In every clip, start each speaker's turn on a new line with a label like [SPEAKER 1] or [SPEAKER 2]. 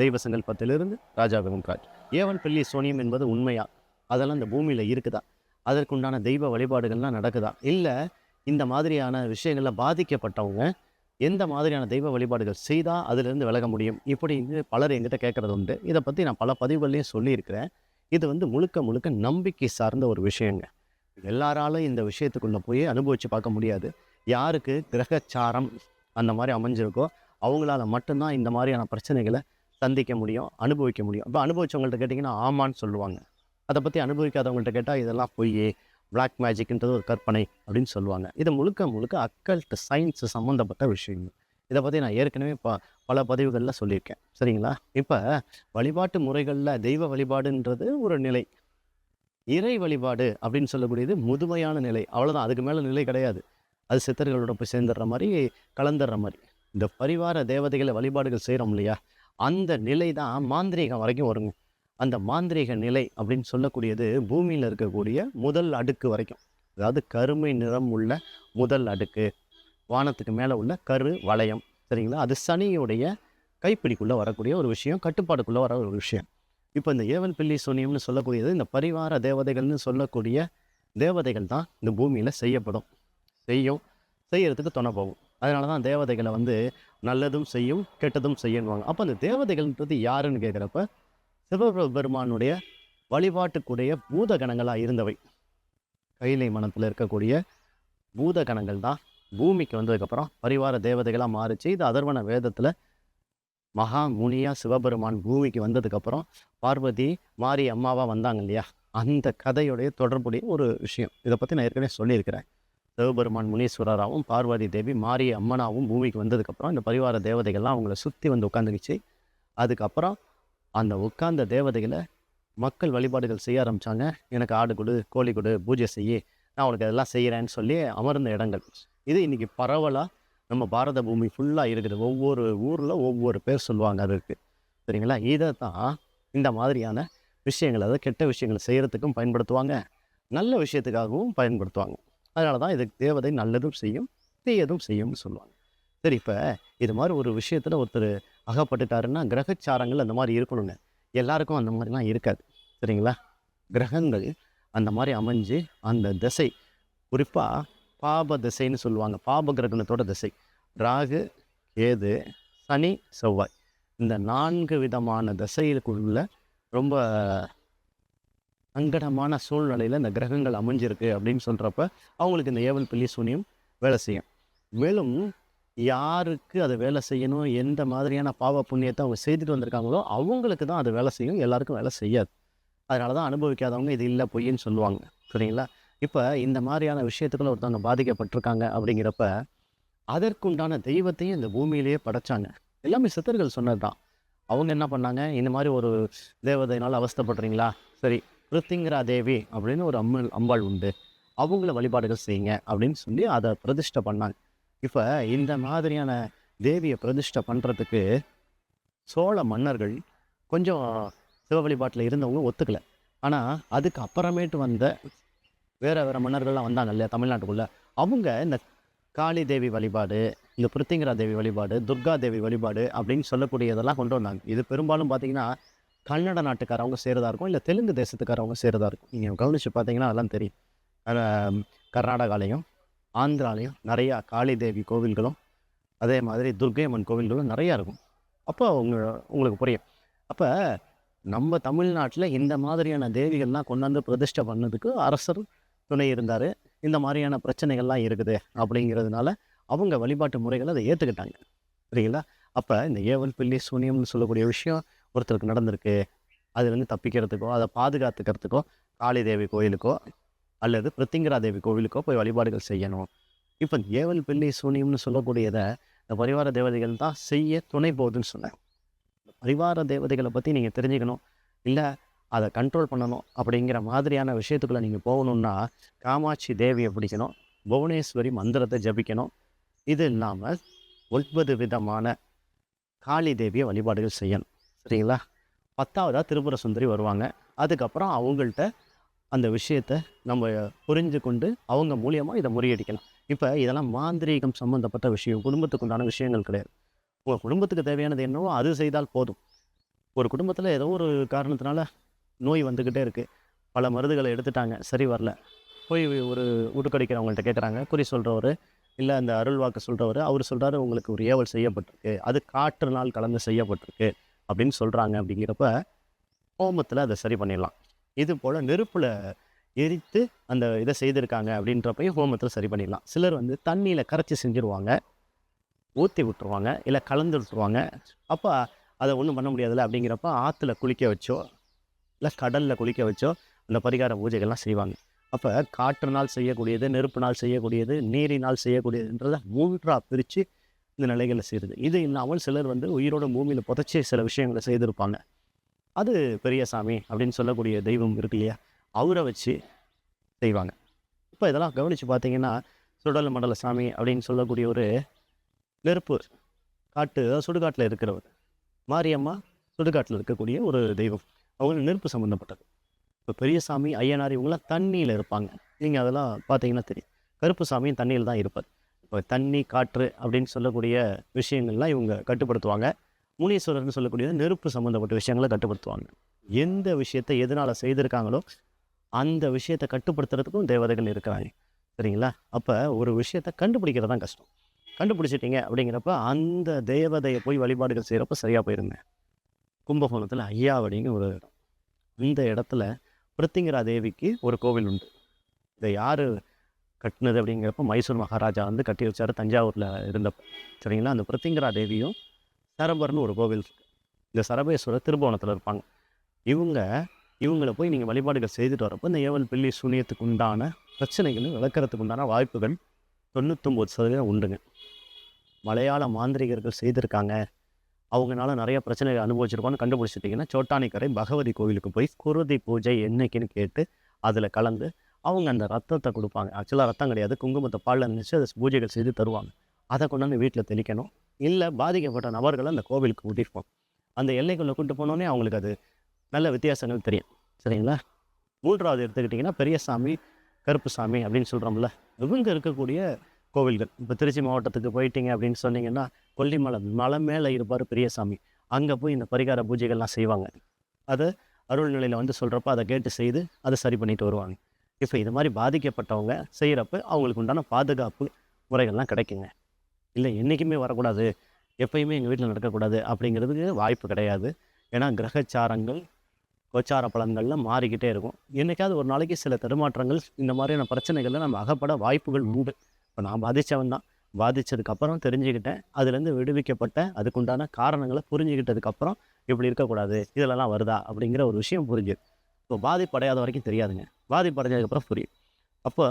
[SPEAKER 1] தெய்வ சங்கல்பத்திலிருந்து ராஜா வெங்கட்ராஜ். ஏவல் பில்லி சூனியம் என்பது உண்மையா? அதெல்லாம் இந்த பூமியில் இருக்குதா? அதற்குண்டான தெய்வ வழிபாடுகள்லாம் நடக்குதா? இல்லை இந்த மாதிரியான விஷயங்களில் பாதிக்கப்பட்டவங்க எந்த மாதிரியான தெய்வ வழிபாடுகள் செய்தால் அதிலிருந்து விலக முடியும் இப்படின்னு பலர் எங்கிட்ட கேட்குறது உண்டு. இதை பற்றி நான் பல பதிவுகள்லையும் சொல்லியிருக்கிறேன். இது முழுக்க முழுக்க நம்பிக்கை சார்ந்த ஒரு விஷயங்க. எல்லாராலும் இந்த விஷயத்துக்குள்ளே போய் அனுபவித்து பார்க்க முடியாது. யாருக்கு கிரகச்சாரம் அந்த மாதிரி அமைஞ்சிருக்கோ அவங்களால மட்டும்தான் இந்த மாதிரியான பிரச்சனைகளை சந்திக்க முடியும், அனுபவிக்க முடியும். இப்போ அனுபவிச்சவங்கள்ட்ட கேட்டிங்கன்னா ஆமான்னு சொல்லுவாங்க. அதை பற்றி அனுபவிக்காதவங்கள்ட்ட கேட்டால் இதெல்லாம் பொய், பிளாக் மேஜிக்ன்றது ஒரு கற்பனை அப்படின்னு சொல்லுவாங்க. இது முழுக்க முழுக்க அக்கல்ட் சயின்ஸ் சம்மந்தப்பட்ட விஷயம். இதை பற்றி நான் ஏற்கனவே பல பதிவுகளில் சொல்லியிருக்கேன். சரிங்களா? இப்போ வழிபாட்டு முறைகளில் தெய்வ வழிபாடுன்றது ஒரு நிலை, இறை வழிபாடு அப்படின்னு சொல்லக்கூடியது முதுமையான நிலை. அவ்வளோதான், அதுக்கு மேலே நிலை கிடையாது. அது சித்தர்களோட போய் சேர்ந்துடுற மாதிரி, கலந்துடுற மாதிரி. இந்த பரிவார தேவதைகளை வழிபாடுகள் செய்கிறோம் இல்லையா, அந்த நிலை தான் மாந்திரீகம் வரைக்கும் வருங்க. அந்த மாந்திரீக நிலை அப்படின்னு சொல்லக்கூடியது பூமியில் இருக்கக்கூடிய முதல் அடுக்கு வரைக்கும், அதாவது கருமை நிறம் உள்ள முதல் அடுக்கு, வானத்துக்கு மேலே உள்ள கரு வளையம். சரிங்களா? அது சனியுடைய கைப்பிடிக்குள்ளே வரக்கூடிய ஒரு விஷயம், கட்டுப்பாடுக்குள்ளே வர ஒரு விஷயம். இப்போ இந்த ஏவல் பில்லி சூனியம்னு சொல்லக்கூடியது இந்த பரிவார தேவதைகள்னு சொல்லக்கூடிய தேவதைகள் தான் இந்த பூமியில் செய்யறதுக்கு துணை போகும். அதனால தான் தேவதைகளை நல்லதும் செய்யும் கெட்டதும் செய்யணுவாங்க. அப்போ அந்த தேவதைகள்ன்றது யாருன்னு கேட்குறப்ப சிவபெருமானுடைய வழிபாட்டுக்குடைய பூதகணங்களாக இருந்தவை, கைலை மனத்தில் இருக்கக்கூடிய பூதகணங்கள் தான் பூமிக்கு வந்ததுக்கப்புறம் பரிவார தேவதைகளாக மாறிச்சு. இது அதர்வன வேதத்தில் மகா முனியா சிவபெருமான் பூமிக்கு வந்ததுக்கப்புறம் பார்வதி மாரி அம்மாவாக வந்தாங்க இல்லையா, அந்த கதையுடைய தொடர்புடைய ஒரு விஷயம். இதை பற்றி நான் ஏற்கனவே சொல்லியிருக்கிறேன். சிவபெருமான் முனீஸ்வரராகவும் பார்வதி தேவி மாரி அம்மனாகவும் பூமிக்கு வந்ததுக்கப்புறம் இந்த பரிவார தேவதைகள்லாம் அவங்கள சுற்றி உட்காந்துக்கிச்சு. அதுக்கப்புறம் அந்த உட்கார்ந்த தேவதைகளை மக்கள் வழிபாடுகள் செய்ய ஆரம்பித்தாங்க. எனக்கு ஆடு கொடு, கோழி கொடு, பூஜை செய்ய, நான் உனக்கு அதெல்லாம் செய்கிறேன்னு சொல்லி அமர்ந்த இடங்கள். இது இன்றைக்கி பரவலாக நம்ம பாரத பூமி ஃபுல்லாக இருக்குது. ஒவ்வொரு ஊரில் ஒவ்வொரு பேர் சொல்லுவாங்க அதுக்கு. சரிங்களா? இதை தான் இந்த மாதிரியான விஷயங்கள், அதாவது கெட்ட விஷயங்களை செய்கிறதுக்கும் பயன்படுத்துவாங்க, நல்ல விஷயத்துக்காகவும் பயன்படுத்துவாங்க. அதனால தான் இதுக்கு தேவதை நல்லதும் செய்யும் தீயதும் செய்யும்னு சொல்லுவாங்க. சரி, இப்போ இது மாதிரி ஒரு விஷயத்தில் ஒருத்தர் அகப்பட்டுட்டாருன்னா கிரகச்சாரங்கள் அந்த மாதிரி இருக்கணுங்க. எல்லாருக்கும் அந்த மாதிரிலாம் இருக்காது. சரிங்களா? கிரகங்கள் அந்த மாதிரி அமைஞ்சு அந்த திசை, குறிப்பாக பாப திசைன்னு சொல்லுவாங்க, பாப கிரகணத்தோட திசை, ராகு, கேது, சனி, செவ்வாய், இந்த 4 விதமான திசைகளுக்குள்ள ரொம்ப சங்கடமான சூழ்நிலையில் இந்த கிரகங்கள் அமைஞ்சிருக்கு அப்படின்னு சொல்கிறப்ப அவங்களுக்கு இந்த ஏவல் பில்லி சூனியம் வேலை செய்யும். மேலும் யாருக்கு அதை வேலை செய்யணும், எந்த மாதிரியான பாவ புண்ணியத்தை அவங்க செய்துட்டு வந்திருக்காங்களோ அவங்களுக்கு தான் அது வேலை செய்யும், எல்லாருக்கும் வேலை செய்யாது. அதனால தான் அனுபவிக்காதவங்க இது இல்லை பொய்ன்னு சொல்லுவாங்க. சரிங்களா? இப்போ இந்த மாதிரியான விஷயத்துக்குள்ள ஒருத்தவங்க பாதிக்கப்பட்டிருக்காங்க அப்படிங்கிறப்ப அதற்குண்டான தெய்வத்தையும் இந்த பூமியிலேயே படைச்சாங்க. எல்லாமே சித்தர்கள் சொன்னது தான். அவங்க என்ன பண்ணாங்க, இந்த மாதிரி ஒரு தேவதையினால் அவஸ்தைப்படுறீங்களா, சரி பிருத்திங்கரா தேவி அப்படின்னு ஒரு அம்பாள் உண்டு, அவங்கள வழிபாடுகள் செய்யுங்க அப்படின்னு சொல்லி அதை பிரதிஷ்டை பண்ணாங்க. இப்போ இந்த மாதிரியான தேவியை பிரதிஷ்டை பண்ணுறதுக்கு சோழ மன்னர்கள் கொஞ்சம் சிவ வழிபாட்டில் இருந்தவங்க ஒத்துக்கலை. ஆனால் அதுக்கு அப்புறமேட்டு வந்த வேறு மன்னர்கள்லாம் வந்தாங்க இல்லையா தமிழ்நாட்டுக்குள்ளே, அவங்க இந்த காளி தேவி வழிபாடு, இந்த பிருத்திங்கரா தேவி வழிபாடு, துர்கா தேவி வழிபாடு அப்படின்னு சொல்லக்கூடியதெல்லாம் கொண்டு வந்தாங்க. இது பெரும்பாலும் பார்த்திங்கன்னா கன்னட நாட்டுக்காரவங்க செய்கிறதா இருக்கும், இல்லை தெலுங்கு தேசத்துக்காரவங்க செய்கிறதா இருக்கும். நீங்கள் கவனித்து பார்த்தீங்கன்னா அதெல்லாம் தெரியும். கர்நாடகாலையும் ஆந்திராலையும் நிறையா காளி தேவி கோவில்களும் அதே மாதிரி துர்க்கை அம்மன் கோவில்களும் நிறையா இருக்கும். அப்போ உங்களுக்கு புரியும். அப்போ நம்ம தமிழ்நாட்டில் இந்த மாதிரியான தேவிகள்லாம் கொண்டாந்து பிரதிஷ்டை பண்ணதுக்கு அரசர் துணை இருந்தார். இந்த மாதிரியான பிரச்சனைகள்லாம் இருக்குது அப்படிங்கிறதுனால அவங்க வழிபாட்டு முறைகளை அதை ஏற்றுக்கிட்டாங்க. சரிங்களா? அப்போ இந்த ஏவல் பில்லி சூனியம்னு சொல்லக்கூடிய விஷயம் ஒருத்தருக்கு நடந்திருக்கு, அதுலேருந்து தப்பிக்கிறதுக்கோ அதை பாதுகாத்துக்கிறதுக்கோ காளி தேவி கோயிலுக்கோ அல்லது பிருத்திங்கரா தேவி கோவிலுக்கோ போய் வழிபாடுகள் செய்யணும். இப்போ ஏவல் பில்லி சூனியம்னு சொல்லக்கூடியதை இந்த பரிவார தேவதைகள் தான் செய்ய துணை போகுதுன்னு சொன்னேன். பரிவார தேவதைகளை பற்றி நீங்கள் தெரிஞ்சுக்கணும், இல்லை அதை கண்ட்ரோல் பண்ணணும் அப்படிங்கிற மாதிரியான விஷயத்துக்குள்ளே நீங்கள் போகணுன்னா காமாட்சி தேவியை பிடிக்கணும், புவனேஸ்வரி மந்திரத்தை ஜபிக்கணும். இது இல்லாமல் 9 விதமான காளி தேவியை வழிபாடுகள் செய்யணும். சரிங்களா? 10ஆவதாக திரிபுர சுந்தரி வருவாங்க. அதுக்கப்புறம் அவங்கள்ட்ட அந்த விஷயத்தை நம்ம புரிஞ்சு கொண்டு அவங்க மூலியமாக இதை முறியடிக்கலாம். இப்போ இதெல்லாம் மாந்திரீகம் சம்மந்தப்பட்ட விஷயம், குடும்பத்துக்கு உண்டான விஷயங்கள் கிடையாது. உங்கள் குடும்பத்துக்கு தேவையானது என்னவோ அது செய்தால் போதும். ஒரு குடும்பத்தில் ஏதோ ஒரு காரணத்தினால நோய் வந்துக்கிட்டே இருக்குது. பல மருந்துகளை எடுத்துட்டாங்க, சரி வரல. போய் ஒரு உடுக்கடிக்கிறவங்கள்ட்ட கேட்குறாங்க. குறி சொல்கிறவர், இல்லை அந்த அருள் வாக்கு சொல்கிறவர், அவர் சொல்கிறாரு உங்களுக்கு ஒரு ஏவல் செய்யப்பட்டிருக்கு, அது காற்றுனால் கலந்து செய்யப்பட்டிருக்கு அப்படின்னு சொல்கிறாங்க. அப்படிங்கிறப்ப ஹோமத்தில் அதை சரி பண்ணிடலாம். இது போல் நெருப்பில் எரித்து அந்த இதை செய்திருக்காங்க அப்படின்றப்பையும் ஹோமத்தில் சரி பண்ணிடலாம். சிலர் வந்து தண்ணியில் கரைச்சி செஞ்சுருவாங்க, ஊற்றி விட்டுருவாங்க, இல்லை கலந்து விட்டுருவாங்க. அப்போ அதை ஒன்றும் பண்ண முடியாதுல்ல அப்படிங்கிறப்ப ஆற்றுல குளிக்க வச்சோ இல்லை கடலில் குளிக்க வச்சோ அந்த பரிகார பூஜைகள்லாம் செய்வாங்க. அப்போ காற்றுனால் செய்யக்கூடியது, நெருப்பினால் செய்யக்கூடியது, நீரினால் செய்யக்கூடியதுன்றதை 3ஆக பிரித்து இந்த நிலைகளில் செய்கிறது. இது இல்லாமல் சிலர் வந்து உயிரோட பூமியில் புதைச்சி சில விஷயங்களை செய்திருப்பாங்க. அது பெரியசாமி அப்படின்னு சொல்லக்கூடிய தெய்வம் இருக்கு இல்லையா, அவரை வச்சு செய்வாங்க. இப்போ இதெல்லாம் கவனித்து பார்த்தீங்கன்னா, சுடல மண்டல சாமி அப்படின்னு சொல்லக்கூடிய ஒரு நெருப்பு காட்டு, அதாவது சுடுகாட்டில் இருக்கிறவர். மாரியம்மா சுடுகாட்டில் இருக்கக்கூடிய ஒரு தெய்வம், அவங்க நெருப்பு சம்மந்தப்பட்டது. இப்போ பெரியசாமி, ஐயனார் இவங்களாம் தண்ணியில் இருப்பாங்க. நீங்கள் அதெல்லாம் பார்த்தீங்கன்னா தெரியும். கருப்பு சாமியும் தண்ணியில் தான் இருப்பார். இப்போ தண்ணி, காற்று அப்படின்னு சொல்லக்கூடிய விஷயங்கள்லாம் இவங்க கட்டுப்படுத்துவாங்க. முனீஸ்வரர்னு சொல்லக்கூடியது நெருப்பு சம்மந்தப்பட்ட விஷயங்களை கட்டுப்படுத்துவாங்க. எந்த விஷயத்தை எதனால் செய்திருக்காங்களோ அந்த விஷயத்தை கட்டுப்படுத்துறதுக்கும் தேவதைகள் இருக்கிறாங்க. சரிங்களா? அப்போ ஒரு விஷயத்தை கண்டுபிடிக்கிறது தான் கஷ்டம். கண்டுபிடிச்சிட்டிங்க அப்படிங்கிறப்ப அந்த தேவதையை போய் வழிபாடுகள் செய்கிறப்ப சரியாக போயிருங்க. கும்பகோணத்தில் ஐயாவடிங்க ஒரு இடம். இந்த இடத்துல பிருத்திங்கரா தேவிக்கு ஒரு கோவில் உண்டு. இதை யார் கட்டினது அப்படிங்கிறப்ப மைசூர் மகாராஜா வந்து கட்டி வச்சார் தஞ்சாவூரில் இருந்தப்போ. சரிங்களா? அந்த பிருத்திங்கரா தேவியும் சரபர்னு ஒரு கோவில் இருக்குது. இந்த சரபேஸ்வரர் திருபுவனத்தில் இருப்பாங்க. இவங்கள போய் நீங்கள் வழிபாடுகள் செய்துட்டு வரப்போ இந்த ஏவல் பில்லி சூனியத்துக்கு உண்டான பிரச்சனைகளும் விளக்கிறதுக்கு உண்டான வாய்ப்புகள் 99% உண்டுங்க. மலையாள மாந்திரிகர்கள் செய்திருக்காங்க, அவங்களால நிறைய பிரச்சனைகள் அனுபவிச்சிருக்கோன்னு கண்டுபிடிச்சிட்டிங்கன்னா, சோட்டானிக்கரை பகவதி கோவிலுக்கு போய் குருதி பூஜை என்னைக்குன்னு கேட்டு அதில் கலந்து அவங்க அந்த ரத்தத்தை கொடுப்பாங்க. ஆக்சுவலாக ரத்தம் கிடையாது, குங்குமத்தை பாலில் நினச்சி அதை பூஜைகள் செய்து தருவாங்க. அதை கொண்டாந்து வீட்டில் தெளிக்கணும். இல்லை பாதிக்கப்பட்ட நபர்களை அந்த கோவிலுக்கு கூட்டிகிட்டு அந்த எல்லைக்குள்ளே கூப்பிட்டு போனோன்னே அவங்களுக்கு அது நல்ல வித்தியாசங்கள் தெரியும். சரிங்களா? 3வது எடுத்துக்கிட்டிங்கன்னா பெரியசாமி, கருப்பு சாமி அப்படின்னு சொல்கிறோம்ல, இவங்க இருக்கக்கூடிய கோவில்கள். இப்போ திருச்சி மாவட்டத்துக்கு போயிட்டீங்க அப்படின்னு சொன்னீங்கன்னா, கொல்லிமலை மலை மேலே இருப்பார் பெரியசாமி. அங்கே போய் இந்த பரிகார பூஜைகள்லாம் செய்வாங்க. அதை அருள்நிலையில் வந்து சொல்கிறப்ப அதை கேட்டு செய்து அதை சரி பண்ணிட்டு வருவாங்க. இப்போ இது மாதிரி பாதிக்கப்பட்டவங்க செய்கிறப்ப அவங்களுக்கு உண்டான பாதுகாப்பு முறைகள்லாம் கிடைக்குங்க. இல்லை என்றைக்குமே வரக்கூடாது, எப்பயுமே எங்கள் வீட்டில் நடக்கக்கூடாது அப்படிங்கிறதுக்கு வாய்ப்பு கிடையாது. ஏன்னா கிரகச்சாரங்கள், கோச்சார பலன்கள்லாம் மாறிக்கிட்டே இருக்கும். என்றைக்காவது ஒரு நாளைக்கு சில தடுமாற்றங்கள், இந்த மாதிரியான பிரச்சனைகளில் நம்ம அகப்பட வாய்ப்புகள் உண்டு. இப்போ நான் பாதித்தவன் தான். பாதித்ததுக்கப்புறம் தெரிஞ்சுக்கிட்டேன், அதுலேருந்து விடுவிக்கப்பட்ட அதுக்குண்டான காரணங்களை புரிஞ்சுக்கிட்டதுக்கப்புறம் இப்படி இருக்கக்கூடாது, இதிலெல்லாம் வருதா அப்படிங்கிற ஒரு விஷயம் புரிஞ்சுது. இப்போ பாதிப்படையாத வரைக்கும் தெரியாதுங்க, பாதிப்படைஞ்சதுக்கப்புறம் புரியும். அப்போ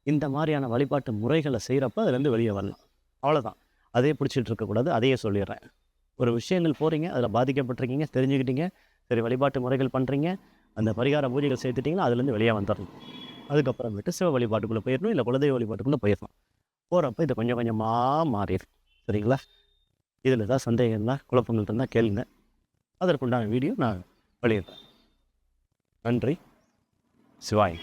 [SPEAKER 1] இந்த மாதிரியான வழிபாட்டு முறைகளை செய்கிறப்ப அதுலேருந்து வெளியே வரலாம். அவ்வளோதான். அதே பிடிச்சிட்டு இருக்கக்கூடாது, அதையே சொல்லிடுறேன். ஒரு விஷயங்கள் போகிறீங்க, அதில் பாதிக்கப்பட்டிருக்கீங்க, தெரிஞ்சுக்கிட்டீங்க, சரி வழிபாட்டு முறைகள் பண்ணுறீங்க, அந்த பரிகார பூஜைகள் சேர்த்துட்டிங்கன்னா அதுலேருந்து வெளியே வந்துடணும். அதுக்கப்புறமேட்டு சிவ வழிபாட்டுக்குள்ளே போயிடணும், இல்லை குலதெய்வ வழிபாட்டுக்குள்ளே போயிடணும். போகிறப்ப இது கொஞ்சம் கொஞ்சமாக மாறிடும். சரிங்களா? இதில் ஏதாவது சந்தேகம் இருந்தால், குழப்பங்கள் இருந்தால் கேளுங்க. அதற்குண்டான வீடியோ நான் வெளியிடுறேன். நன்றி. சிவாய்.